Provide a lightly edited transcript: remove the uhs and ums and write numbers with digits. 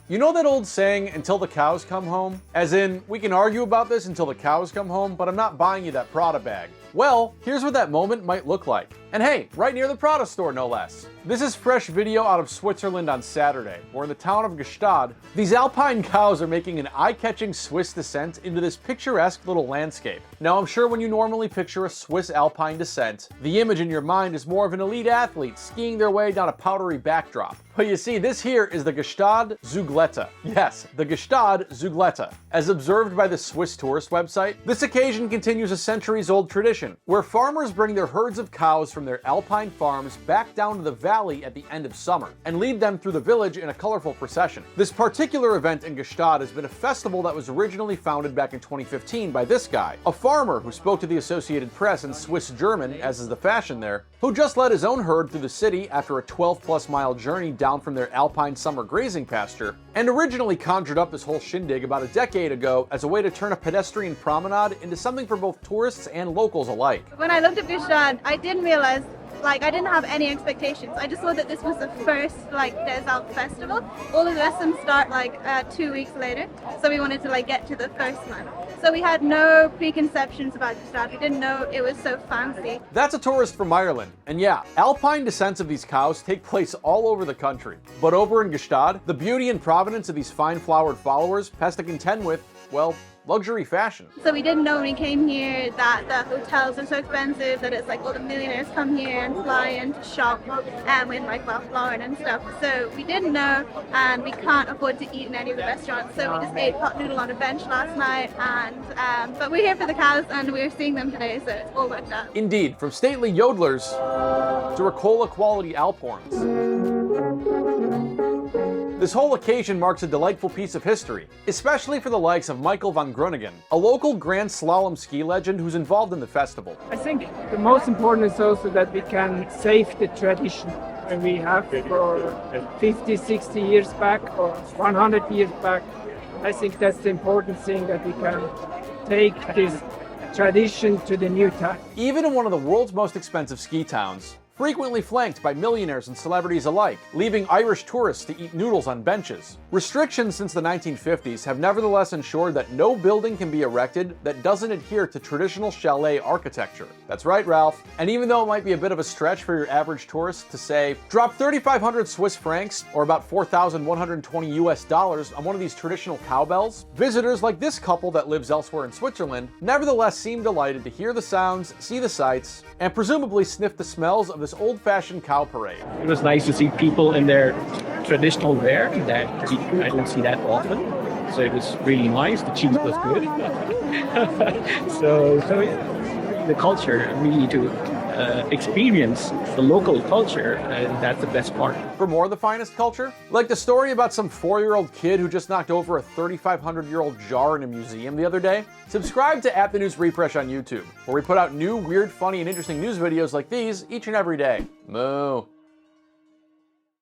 You know that old saying, until the cows come home? As in, we can argue about this until the cows come home, but I'm not buying you that Prada bag. Well, here's what that moment might look like. And hey, right near the Prada store, no less. This is fresh video out of Switzerland on Saturday, where in the town of Gstaad, these Alpine cows are making an eye-catching Swiss descent into this picturesque little landscape. Now, I'm sure when you normally picture a Swiss Alpine descent, the image in your mind is more of an elite athlete skiing their way down a powdery backdrop. But you see, this here is the Gstaad Züglete. Yes, the Gstaad Züglete. As observed by the Swiss tourist website, this occasion continues a centuries-old tradition, where farmers bring their herds of cows from their Alpine farms back down to the valley at the end of summer, and lead them through the village in a colorful procession. This particular event in Gstaad has been a festival that was originally founded back in 2015 by this guy, a farmer who spoke to the Associated Press in Swiss German, as is the fashion there, who just led his own herd through the city after a 12-plus mile journey down from their Alpine summer grazing pasture, and originally conjured up this whole shindig about a decade ago as a way to turn a pedestrian promenade into something for both tourists and locals alike. When I looked at Gstaad, I didn't realize, I didn't have any expectations. I just thought that this was the first, Des Alps festival. All of the lessons start, 2 weeks later, so we wanted to, get to the first one. So we had no preconceptions about Gstaad. We didn't know it was so fancy. That's a tourist from Ireland. And yeah, Alpine descents of these cows take place all over the country. But over in Gstaad, the beauty and provenance of these fine-flowered followers has to contend with, well, luxury fashion. So we didn't know when we came here that the hotels are so expensive, that it's all the millionaires come here and fly in to shop with Ralph Lauren and stuff. So we didn't know, and we can't afford to eat in any of the restaurants. So we just ate pot noodle on a bench last night, and but we're here for the cows and we're seeing them today, so it's all worked out. Indeed, from stately yodelers to Ricola quality Alphorns. This whole occasion marks a delightful piece of history, especially for the likes of Michael van Groningen, a local Grand Slalom ski legend who's involved in the festival. I think the most important is also that we can save the tradition that we have for 50, 60 years back or 100 years back. I think that's the important thing, that we can take this tradition to the new time. Even in one of the world's most expensive ski towns, frequently flanked by millionaires and celebrities alike, leaving Irish tourists to eat noodles on benches. Restrictions since the 1950s have nevertheless ensured that no building can be erected that doesn't adhere to traditional chalet architecture. That's right, Ralph. And even though it might be a bit of a stretch for your average tourist to say, drop 3,500 Swiss francs, or about 4,120 US dollars on one of these traditional cowbells, visitors like this couple that lives elsewhere in Switzerland nevertheless seem delighted to hear the sounds, see the sights, and presumably sniff the smells of this old-fashioned cow parade. It was nice to see people in their traditional wear that I don't see that often. So it was really nice. The cheese was good. so yeah, the culture, really to experience the local culture, that's the best part. For more of the finest culture, like the story about some 4-year-old kid who just knocked over a 3,500-year-old jar in a museum the other day, subscribe to @The News Refresh on YouTube, where we put out new, weird, funny, and interesting news videos like these each and every day. Moo.